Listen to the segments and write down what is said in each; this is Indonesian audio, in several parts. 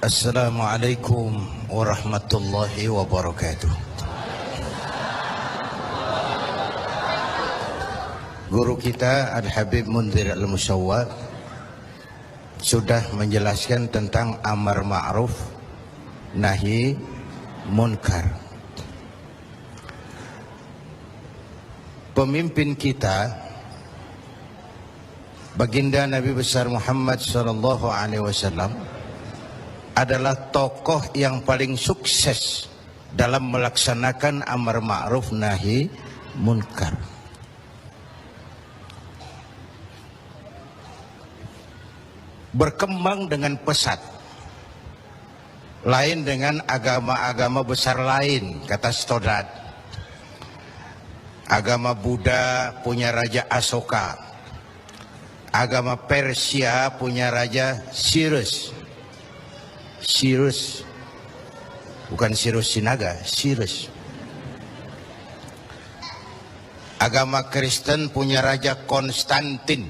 Assalamualaikum warahmatullahi wabarakatuh. Guru kita Al-Habib Munzir Al-Musawwad sudah menjelaskan tentang amar ma'ruf nahi munkar. Pemimpin kita baginda Nabi besar Muhammad sallallahu alaihi wasallam adalah tokoh yang paling sukses dalam melaksanakan amar ma'ruf nahi munkar. Berkembang dengan pesat, lain dengan agama-agama besar lain, kata Stoddard. Agama Buddha punya Raja Asoka, agama Persia punya Raja Cyrus, bukan Cyrus Sinaga, Cyrus. Agama Kristen punya Raja Konstantin.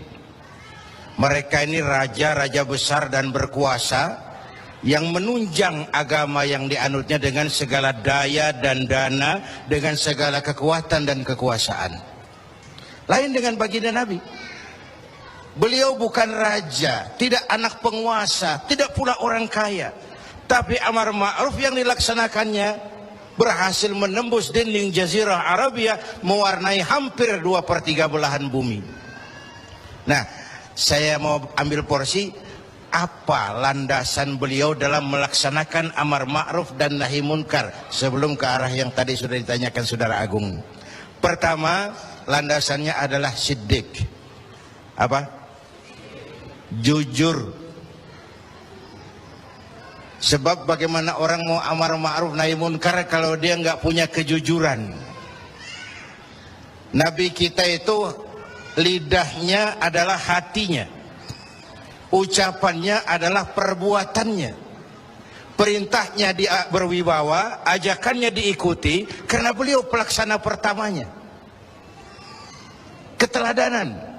Mereka ini raja-raja besar dan berkuasa yang menunjang agama yang dianutnya dengan segala daya dan dana, dengan segala kekuatan dan kekuasaan. Lain dengan baginda Nabi. Beliau bukan raja, tidak anak penguasa, tidak pula orang kaya. Tapi amar ma'ruf yang dilaksanakannya berhasil menembus dinding Jazirah Arabia, mewarnai hampir 2/3 belahan bumi. Nah, saya mau ambil porsi apa landasan beliau dalam melaksanakan amar ma'ruf dan nahi munkar sebelum ke arah yang tadi sudah ditanyakan Saudara Agung. Pertama, landasannya adalah siddiq. Apa? Jujur. Sebab bagaimana orang mau amar ma'ruf nahi munkar kalau dia nggak punya kejujuran? Nabi kita itu lidahnya adalah hatinya, ucapannya adalah perbuatannya, perintahnya dia berwibawa, ajakannya diikuti karena beliau pelaksana pertamanya. Keteladanan.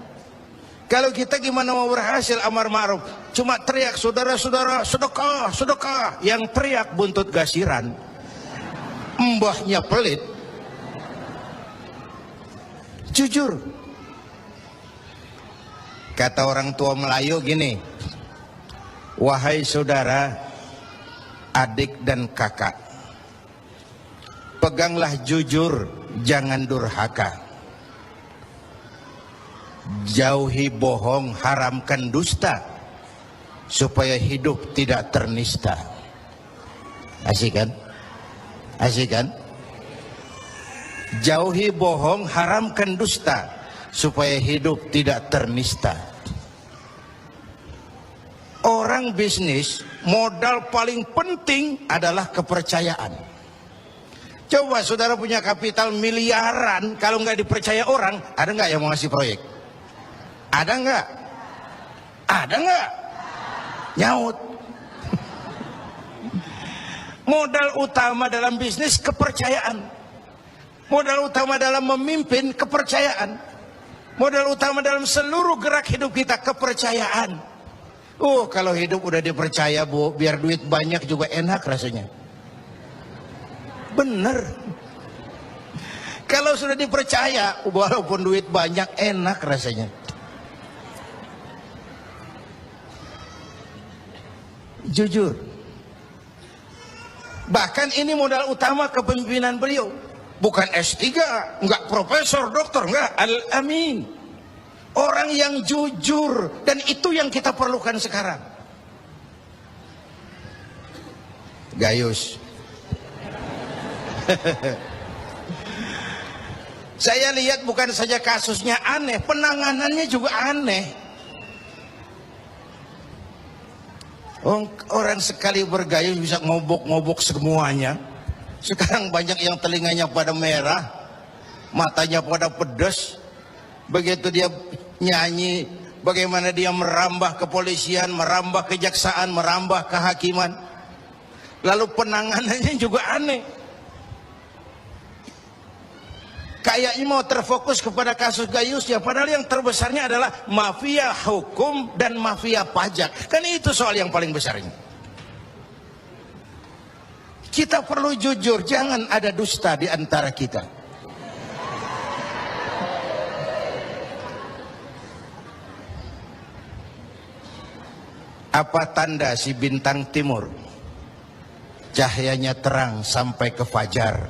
Kalau kita gimana mau berhasil amar ma'ruf? Cuma teriak, saudara-saudara sedekah, sedekah. Yang teriak buntut gasiran, mbahnya pelit. Jujur. Kata orang tua Melayu gini, wahai saudara, adik dan kakak, peganglah jujur, jangan durhaka. Jauhi bohong, haramkan dusta, supaya hidup tidak ternista. Asik kan? Asik kan? Jauhi bohong, haramkan dusta, supaya hidup tidak ternista. Orang bisnis, modal paling penting adalah kepercayaan. Coba saudara punya kapital miliaran, kalau nggak dipercaya orang, ada nggak yang mau ngasih proyek? Ada nggak? Ada nggak? Nyaut. Modal utama dalam bisnis kepercayaan. Modal utama dalam memimpin kepercayaan. Modal utama dalam seluruh gerak hidup kita kepercayaan. Kalau hidup udah dipercaya, Bu, biar duit banyak juga enak rasanya. Bener. Kalau sudah dipercaya, walaupun duit banyak enak rasanya. Jujur. Bahkan ini modal utama kepemimpinan beliau. Bukan S3, enggak profesor, doktor, enggak, Al-Amin. Orang yang jujur, dan itu yang kita perlukan sekarang. Gayus. Saya lihat bukan saja kasusnya aneh, penanganannya juga aneh. Orang sekali bergayus bisa ngobok-ngobok semuanya. Sekarang banyak yang telinganya pada merah, matanya pada pedas. Begitu dia nyanyi, bagaimana dia merambah kepolisian, merambah kejaksaan, merambah kehakiman. Lalu penanganannya juga aneh. Kayaknya mau terfokus kepada kasus gayusnya, padahal yang terbesarnya adalah mafia hukum dan mafia pajak. Kan itu soal yang paling besar ini. Kita perlu jujur, jangan ada dusta di antara kita. Apa tanda si bintang timur cahayanya terang sampai ke fajar?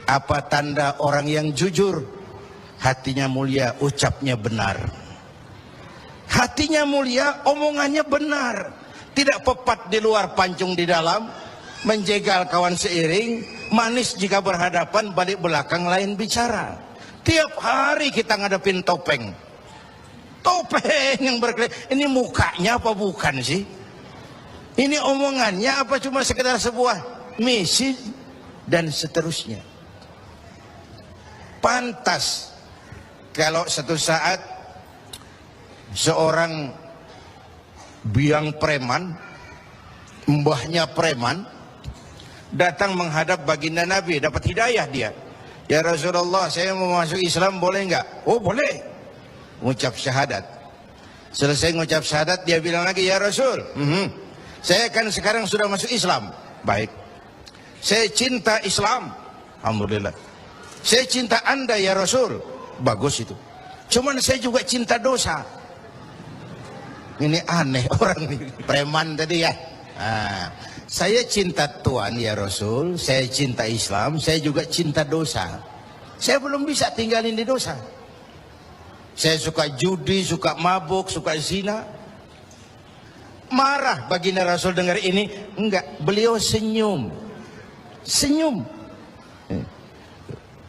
Apa tanda orang yang jujur? Hatinya mulia, ucapnya benar. Hatinya mulia, omongannya benar. Tidak pepat di luar, pancung di dalam. Menjegal kawan seiring, manis jika berhadapan, balik belakang lain bicara. Tiap hari kita ngadepin topeng. Topeng yang berkelip. Ini mukanya apa bukan sih? Ini omongannya apa cuma sekedar sebuah misi dan seterusnya. Pantas kalau satu saat seorang biang preman, mbahnya preman, datang menghadap baginda Nabi, dapat hidayah dia. Ya Rasulullah, saya mau masuk Islam, boleh enggak? Oh boleh. Mengucap syahadat. Selesai mengucap syahadat, dia bilang lagi, ya Rasul, saya kan sekarang sudah masuk Islam. Baik. Saya cinta Islam. Alhamdulillah. Saya cinta Anda ya Rasul. Bagus itu. Cuman saya juga cinta dosa. Ini aneh orang ini. Preman tadi ya. Saya cinta Tuhan ya Rasul. Saya cinta Islam. Saya juga cinta dosa. Saya belum bisa tinggalin di dosa. Saya suka judi, suka mabuk, suka zina. Marah baginda Rasul dengar ini. Enggak, beliau senyum. Senyum.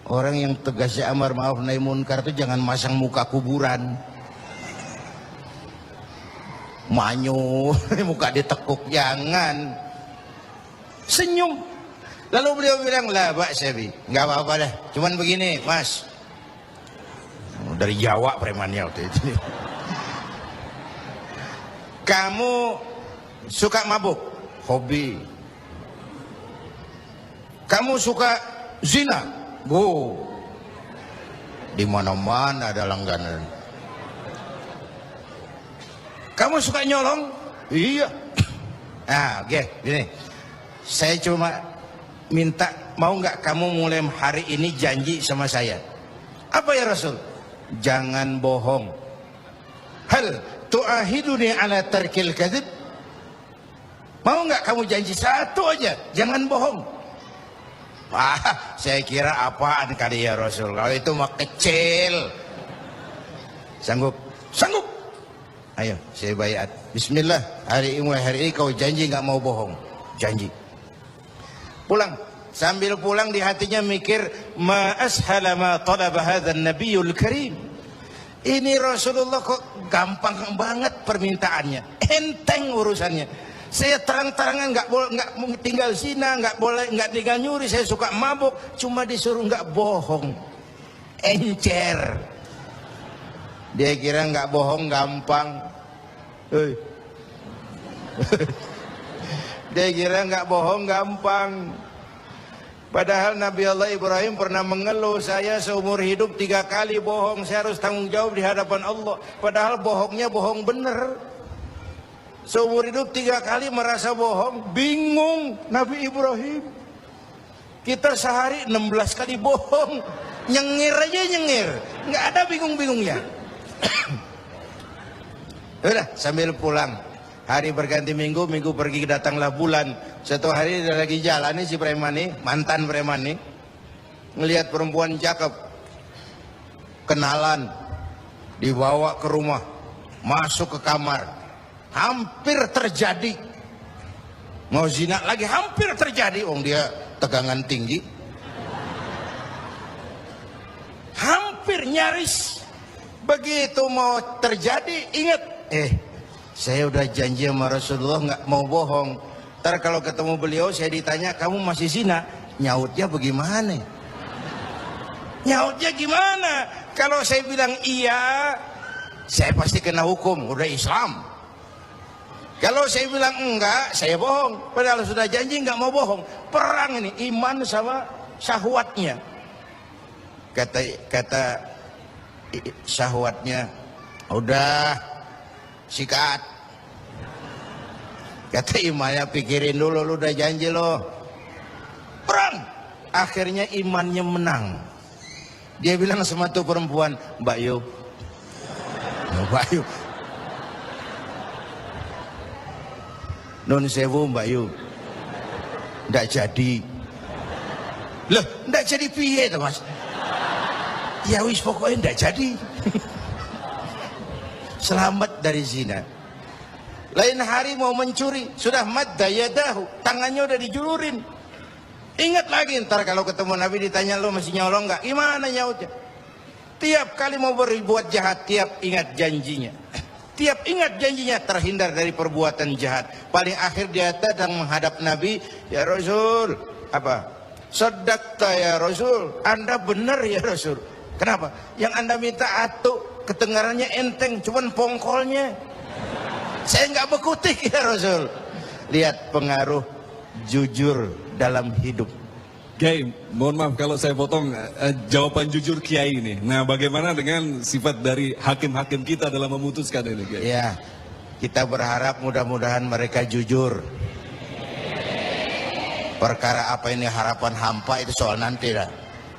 Orang yang tegasnya amar ma'ruf nahi munkar itu jangan masang muka kuburan. Manyu, muka ditekuk, jangan. Senyum. Lalu beliau bilang, lah Pak Sebi, nggak apa-apa dah. Cuman begini, Mas. Dari Jawa premannya waktu itu. Kamu suka mabuk, hobi. Kamu suka zina. Di mana-mana ada langganan. Kamu suka nyolong? Iya. Oke, gini. Saya cuma minta, mau nggak kamu mulai hari ini janji sama saya? Apa ya Rasul? Jangan bohong. Hal tu'ahiduni ala tarkil kadzib? Mau nggak kamu janji satu aja? Jangan bohong. Saya kira apaan kali ya Rasul. Kalau itu mah kecil. Sanggup? Sanggup. Ayo, saya baiat. Bismillah. Hari ini kau janji nggak mau bohong. Janji. Pulang. Sambil pulang di hatinya mikir, ma ashala ma talaba hadzal nabiyul karim. Ini Rasulullah kok gampang banget permintaannya. Enteng urusannya. Saya terang-terangan nggak tinggal zina, nggak tinggal nyuri, saya suka mabuk, cuma disuruh nggak bohong. Encer. Dia kira nggak bohong gampang. Dia kira nggak bohong gampang. Padahal Nabi Allah Ibrahim pernah mengeluh, saya seumur hidup 3 kali bohong, saya harus tanggung jawab di hadapan Allah. Padahal bohongnya bohong bener. Seumur hidup 3 kali merasa bohong, bingung Nabi Ibrahim. Kita sehari 16 kali bohong, nyengir aja nyengir, nggak ada bingung-bingungnya. Udah sambil pulang, hari berganti minggu, minggu pergi datanglah bulan. Satu hari dia lagi jalan nih si preman nih, mantan preman nih, ngelihat perempuan cakep, kenalan, dibawa ke rumah, masuk ke kamar. Hampir terjadi, mau zina lagi hampir terjadi. Dia tegangan tinggi, hampir nyaris. Begitu mau terjadi ingat, saya udah janji sama Rasulullah nggak mau bohong. Ntar kalau ketemu beliau saya ditanya, kamu masih zina? Nyautnya bagaimana? Nyautnya gimana? Kalau saya bilang iya, saya pasti kena hukum, udah Islam. Kalau saya bilang enggak, saya bohong. Padahal sudah janji enggak mau bohong. Perang ini, iman sama syahwatnya. Kata syahwatnya, udah sikat. Kata imannya, pikirin dulu, lu udah janji lo. Perang. Akhirnya imannya menang. Dia bilang sama tuh perempuan, Mbak Yu. Mbak Yu. Non sewu Mbak Yu. Nggak jadi. Loh, nggak jadi piye tuh Mas? Ya wis pokoknya nggak jadi. Selamat dari zina. Lain hari mau mencuri, sudah madda yadahu, tangannya udah dijulurin. Ingat lagi ntar kalau ketemu Nabi ditanya, lo masih nyolong nggak? Gimana nyautnya? Tiap kali mau berbuat jahat, tiap ingat janjinya. Tiap ingat janjinya terhindar dari perbuatan jahat. Paling akhir dia datang menghadap Nabi, ya Rasul, apa? Sadaqta ya Rasul, Anda benar ya Rasul. Kenapa? Yang Anda minta atuk, kedengarannya enteng, cuman pongkolnya. Saya nggak bekutik ya Rasul. Lihat pengaruh jujur dalam hidup. Kiai, mohon maaf kalau saya potong jawaban jujur Kiai ini. Nah, bagaimana dengan sifat dari hakim-hakim kita dalam memutuskan ini, Kiai? Ya, kita berharap mudah-mudahan mereka jujur. Perkara apa ini harapan hampa itu soal nanti lah.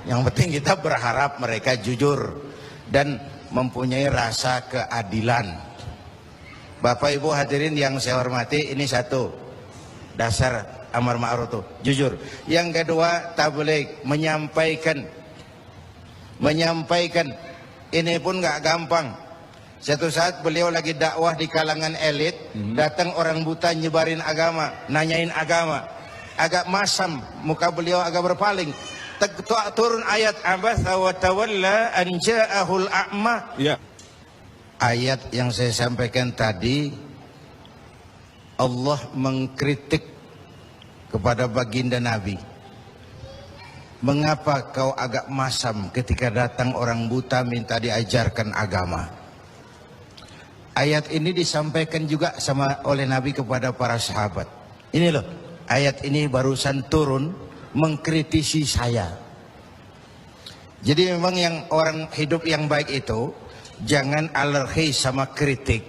Yang penting kita berharap mereka jujur dan mempunyai rasa keadilan. Bapak Ibu hadirin yang saya hormati, ini satu dasar amar ma'ruf tuh, jujur. Yang kedua, tabligh, menyampaikan ini pun nggak gampang. Satu saat beliau lagi dakwah di kalangan elit, datang orang buta nyebarin agama, nanyain agama, agak masam, muka beliau agak berpaling. Turun ayat abasa wa tawalla an ja'ahul a'ma. Ya. Ayat yang saya sampaikan tadi, Allah mengkritik kepada baginda Nabi. Mengapa kau agak masam ketika datang orang buta minta diajarkan agama? Ayat ini disampaikan juga oleh Nabi kepada para sahabat. Ini loh, ayat ini barusan turun mengkritisi saya. Jadi memang yang orang hidup yang baik itu jangan alergi sama kritik.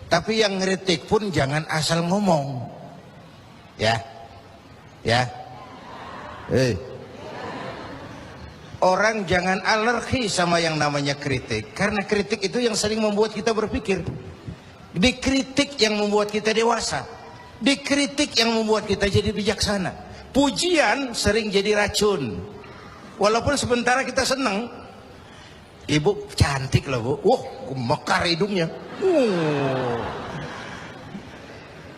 Tapi yang kritik pun jangan asal ngomong. Ya. Orang jangan alergi sama yang namanya kritik. Karena kritik itu yang sering membuat kita berpikir. Dikritik yang membuat kita dewasa. Dikritik yang membuat kita jadi bijaksana. Pujian sering jadi racun. Walaupun sementara kita senang. Ibu cantik loh Bu. Wah, mekar hidungnya.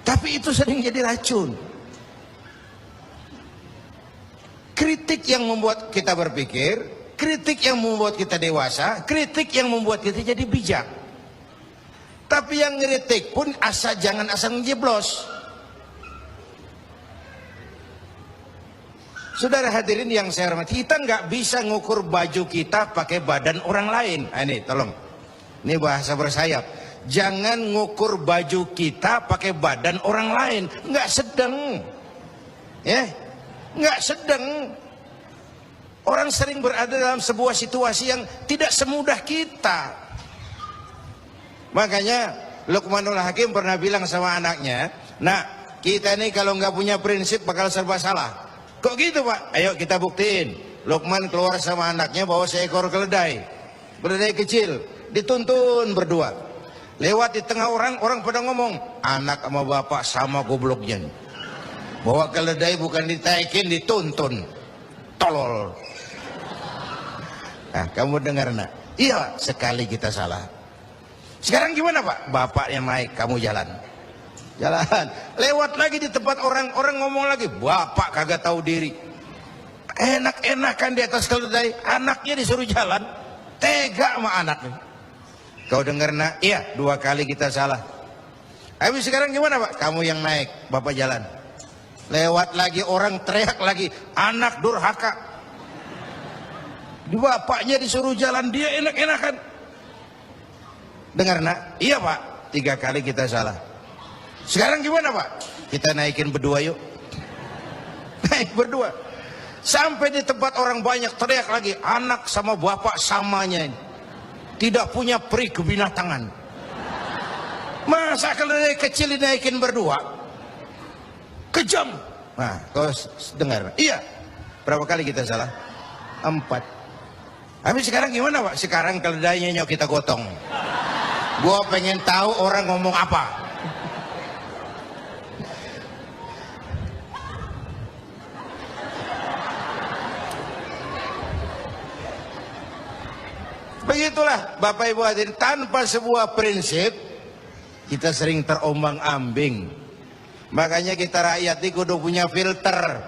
Tapi itu sering jadi racun. Kritik yang membuat kita berpikir, kritik yang membuat kita dewasa, kritik yang membuat kita jadi bijak. Tapi yang ngeritik pun jangan asal ngejeblos. Saudara hadirin yang saya hormati, kita nggak bisa ngukur baju kita pakai badan orang lain. Ini tolong, ini bahasa bersayap. Jangan ngukur baju kita pakai badan orang lain. Nggak sedang, ya, nggak sedang. Orang sering berada dalam sebuah situasi yang tidak semudah kita. Makanya Luqmanul Hakim pernah bilang sama anaknya, "Nak, kita ini kalau nggak punya prinsip bakal serba salah." Kok gitu Pak? Ayo kita buktiin. Luqman keluar sama anaknya bawa seekor keledai. Keledai kecil. Dituntun berdua. Lewat di tengah orang pada ngomong, anak sama bapak sama gobloknya. Bawa keledai bukan ditaikin, dituntun. Tolol. Nah, kamu dengar nak? Iya, sekali kita salah. Sekarang gimana Pak? Bapak yang naik, kamu jalan. Jalan, lewat lagi di tempat orang ngomong lagi, bapak kagak tahu diri. Enak-enakan di atas keledai, anaknya disuruh jalan, tega sama anaknya. Kau dengar nak? Iya, 2 kali kita salah. Habis sekarang gimana Pak? Kamu yang naik, bapak jalan. Lewat lagi orang teriak lagi, anak durhaka. Bapaknya disuruh jalan, dia enak-enakan. Dengar nak? Iya Pak, 3 kali kita salah. Sekarang gimana Pak? Kita naikin berdua yuk. Naik berdua. Sampai di tempat orang banyak teriak lagi, anak sama bapak samanya ini. Tidak punya peri kebinatangan. Masa keledai kecil dinaikin berdua? kejam. Nah, kau dengar? Iya. Berapa kali kita salah? 4. Tapi sekarang gimana Pak? Sekarang keledainya nyok kita gotong. Gua pengen tahu orang ngomong apa. Begitulah Bapak Ibu hadirin, tanpa sebuah prinsip kita sering terombang-ambing. Makanya kita rakyat ini kudu punya filter.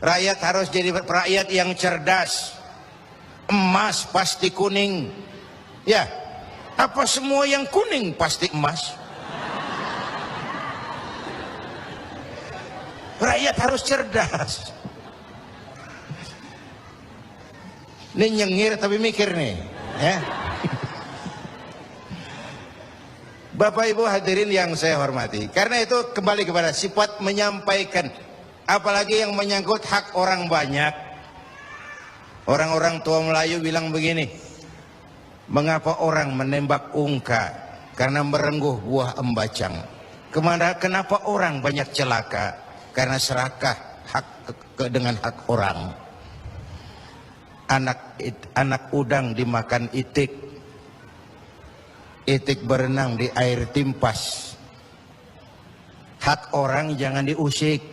Rakyat harus jadi rakyat yang cerdas. Emas pasti kuning. Ya, apa semua yang kuning pasti emas? Rakyat harus cerdas. Ini nyengir tapi mikir nih, ya. Bapak Ibu hadirin yang saya hormati, karena itu kembali kepada sifat menyampaikan, apalagi yang menyangkut hak orang banyak. Orang-orang tua Melayu bilang begini, mengapa orang menembak ungka? Karena merengguh buah embacang. Kenapa orang banyak celaka? Karena serakah dengan hak orang. Anak udang dimakan itik, itik berenang di air timpas. Hak orang jangan diusik.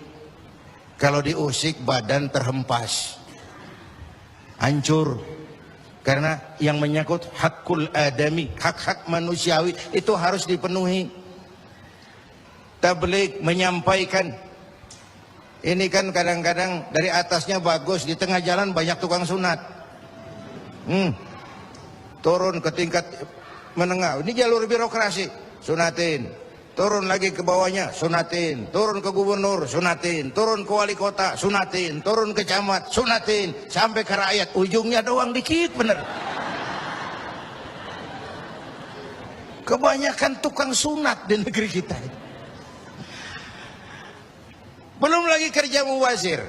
Kalau diusik badan terhempas, hancur. Karena yang menyangkut hakul adami, hak-hak manusiawi itu harus dipenuhi. Tabligh menyampaikan. Ini kan kadang-kadang dari atasnya bagus, di tengah jalan banyak tukang sunat. Turun ke tingkat menengah, ini jalur birokrasi, sunatin. Turun lagi ke bawahnya, sunatin. Turun ke gubernur, sunatin. Turun ke wali kota, sunatin. Turun ke camat, sunatin. Sampai ke rakyat, ujungnya doang dikit bener. Kebanyakan tukang sunat di negeri kita. Belum lagi kerja mubazir.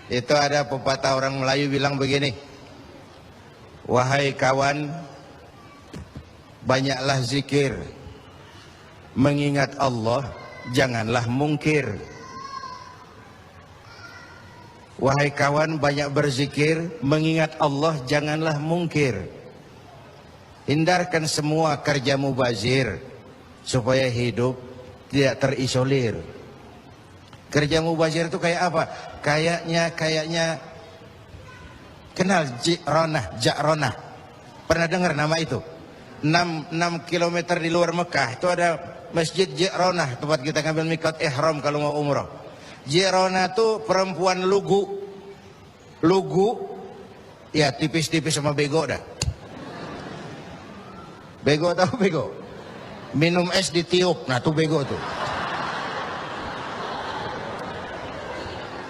Itu ada pepatah orang Melayu bilang begini, wahai kawan, banyaklah zikir, mengingat Allah, janganlah mungkir. Wahai kawan, banyak berzikir, mengingat Allah, janganlah mungkir. Hindarkan semua kerja mubazir supaya hidup tidak terisolir. Kerja mubazir itu kayak apa? Kayaknya kenal Ja'ronah. Pernah dengar nama itu? 6 kilometer di luar Mekah itu ada Masjid Ja'ronah, tempat kita ngambil mikot ihram kalau mau umrah. Ja'ronah itu perempuan lugu. Lugu ya tipis-tipis sama bego dah. Bego tahu bego? Minum es ditiup, nah tuh bego tuh.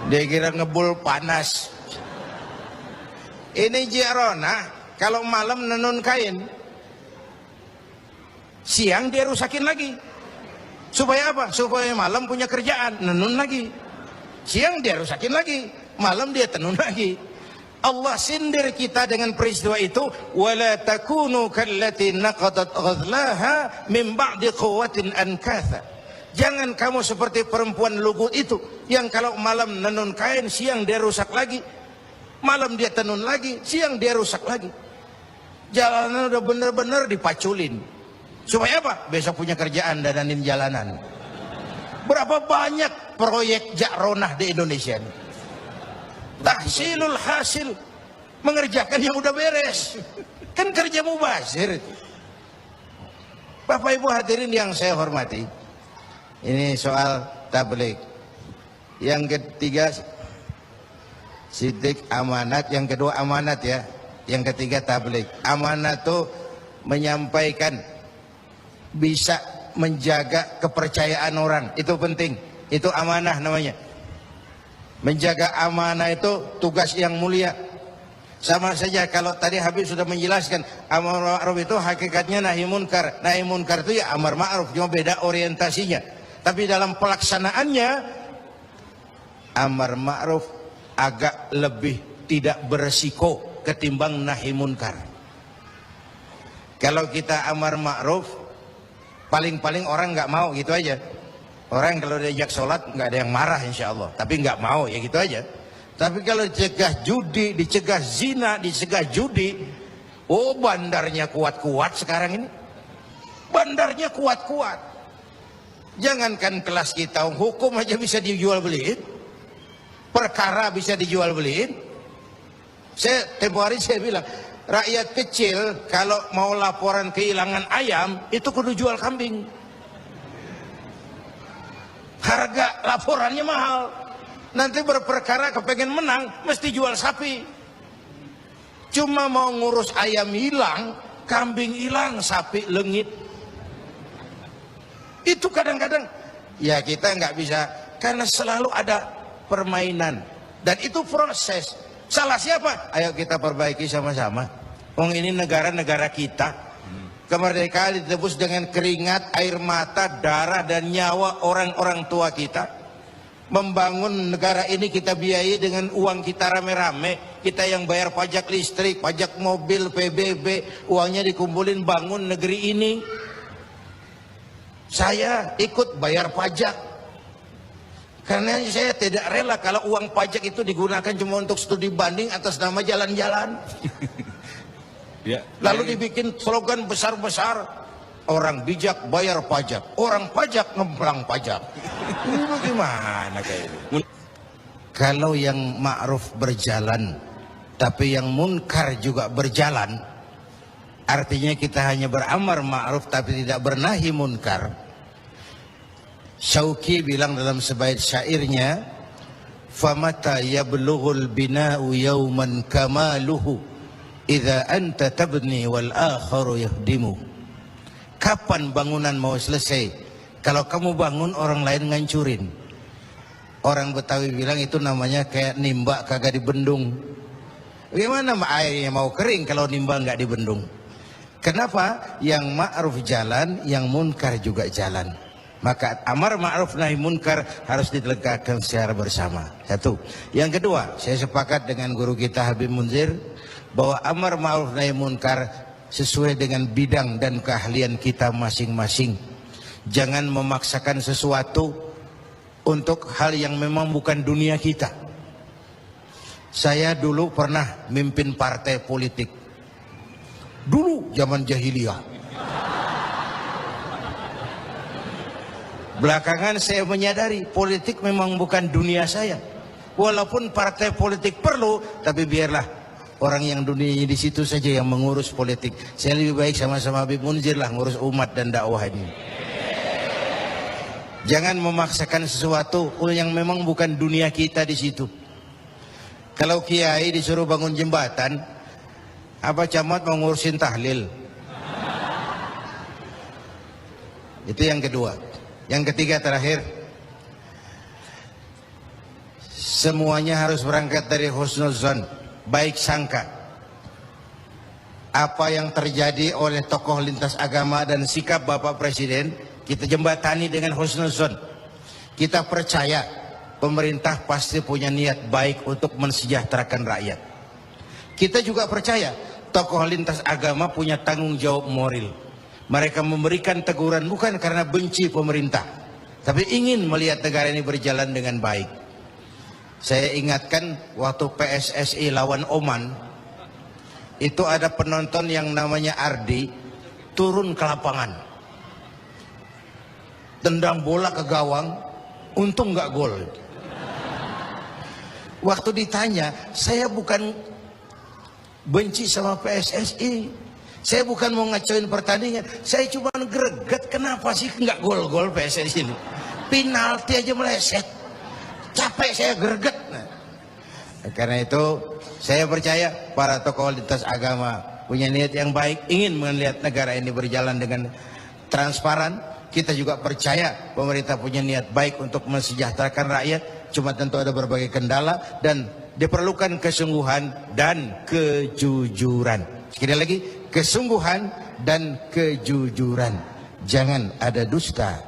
Dia kira ngebul panas. Ini Ja'ronah kalau malam nenun kain, siang dia rusakin lagi. Supaya apa? Supaya malam punya kerjaan, nenun lagi. Siang dia rusakin lagi, malam dia tenun lagi. Allah sindir kita dengan peristiwa itu. Wala takunu kallati naqadat ghadlaha min ba'di quwwatin ankatha. Jangan kamu seperti perempuan lugu itu yang kalau malam nenun kain, siang dia rusak lagi. Malam dia tenun lagi, siang dia rusak lagi. Jalanan udah bener-bener dipaculin. Supaya apa? Besok punya kerjaan dananin jalanan. Berapa banyak proyek Ja'ronah di Indonesia ini? Tahsilul hasil, mengerjakan yang udah beres. Kan kerja mubazir. Bapak Ibu hadirin yang saya hormati, ini soal tabligh. Yang ketiga sidik amanat, yang kedua amanat ya. Yang ketiga tabligh. Amanat itu menyampaikan, bisa menjaga kepercayaan orang, itu penting. Itu amanah namanya. Menjaga amanah itu tugas yang mulia. Sama saja kalau tadi Habib sudah menjelaskan, amar ma'ruf itu hakikatnya nahi munkar. Nahi munkar itu ya amar ma'ruf, cuma beda orientasinya. Tapi dalam pelaksanaannya amar ma'ruf agak lebih tidak beresiko ketimbang nahi munkar. Kalau kita amar ma'ruf, paling-paling orang nggak mau gitu aja. Orang kalau diajak sholat nggak ada yang marah insya Allah, tapi nggak mau ya gitu aja. Tapi kalau dicegah judi, dicegah zina, dicegah judi, oh bandarnya kuat-kuat sekarang ini. Bandarnya kuat-kuat. Jangankan kelas kita, hukum aja bisa dijual beliin, perkara bisa dijual beliin. Saya tempo hari saya bilang, rakyat kecil kalau mau laporan kehilangan ayam itu kudu jual kambing. Harga laporannya mahal. Nanti berperkara kepengen menang mesti jual sapi. Cuma mau ngurus ayam hilang, kambing hilang, sapi lengit. Itu kadang-kadang ya kita nggak bisa, karena selalu ada permainan dan itu proses. Salah siapa? Ayo kita perbaiki sama-sama. Ini negara-negara kita. Kemerdekaan ditebus dengan keringat, air mata, darah dan nyawa orang-orang tua kita. Membangun negara ini kita biayai dengan uang kita rame-rame. Kita yang bayar pajak listrik, pajak mobil, PBB, uangnya dikumpulin bangun negeri ini. Saya ikut bayar pajak. Karena saya tidak rela kalau uang pajak itu digunakan cuma untuk studi banding atas nama jalan-jalan. Ya. Lalu dibikin slogan besar-besar, orang bijak bayar pajak, orang pajak ngemplang pajak. Ini bagaimana kayak ini? Kalau yang ma'ruf berjalan, tapi yang munkar juga berjalan, artinya kita hanya beramar ma'ruf tapi tidak bernahi munkar. Syauqi bilang dalam sebaik syairnya, famata yablughul bina'u yawman kamaluhu idza anta tabni wal akharu yahdimu. Kapan bangunan mau selesai? Kalau kamu bangun orang lain ngancurin. Orang Betawi bilang itu namanya kayak nimba kagak dibendung. Gimana airnya mau kering kalau nimba nggak dibendung? Kenapa? Yang ma'ruf jalan, yang munkar juga jalan. Maka amar ma'ruf nahi munkar harus ditegakkan secara bersama. Satu. Yang kedua, saya sepakat dengan guru kita Habib Munzir bahwa amar ma'ruf nahi munkar sesuai dengan bidang dan keahlian kita masing-masing. Jangan memaksakan sesuatu untuk hal yang memang bukan dunia kita. Saya dulu pernah mimpin partai politik. Dulu zaman jahiliyah. Belakangan saya menyadari politik memang bukan dunia saya. Walaupun partai politik perlu, tapi biarlah orang yang dunianya di situ saja yang mengurus politik. Saya lebih baik sama-sama Habib Munzir lah ngurus umat dan dakwah ini. Jangan memaksakan sesuatu yang memang bukan dunia kita di situ. Kalau kiai disuruh bangun jembatan, apa camat mau ngurusin tahlil? Itu yang kedua. Yang ketiga terakhir, semuanya harus berangkat dari husnuzon, baik sangka. Apa yang terjadi oleh tokoh lintas agama dan sikap Bapak Presiden, kita jembatani dengan husnuzon. Kita percaya pemerintah pasti punya niat baik untuk mensejahterakan rakyat. Kita juga percaya tokoh lintas agama punya tanggung jawab moral. Mereka memberikan teguran bukan karena benci pemerintah, tapi ingin melihat negara ini berjalan dengan baik. Saya ingatkan waktu PSSI lawan Oman, itu ada penonton yang namanya Ardi turun ke lapangan, tendang bola ke gawang, untung nggak gol. Waktu ditanya, saya bukan benci sama PSSI, saya bukan mau ngacoin pertandingan, saya cuma greget kenapa sih nggak gol-gol PSSI ini, penalti aja meleset, capek saya greget. Nah, karena itu saya percaya para tokoh lintas agama punya niat yang baik, ingin melihat negara ini berjalan dengan transparan. Kita juga percaya pemerintah punya niat baik untuk mensejahterakan rakyat, cuma tentu ada berbagai kendala dan diperlukan kesungguhan dan kejujuran. Sekali lagi, kesungguhan dan kejujuran. Jangan ada dusta,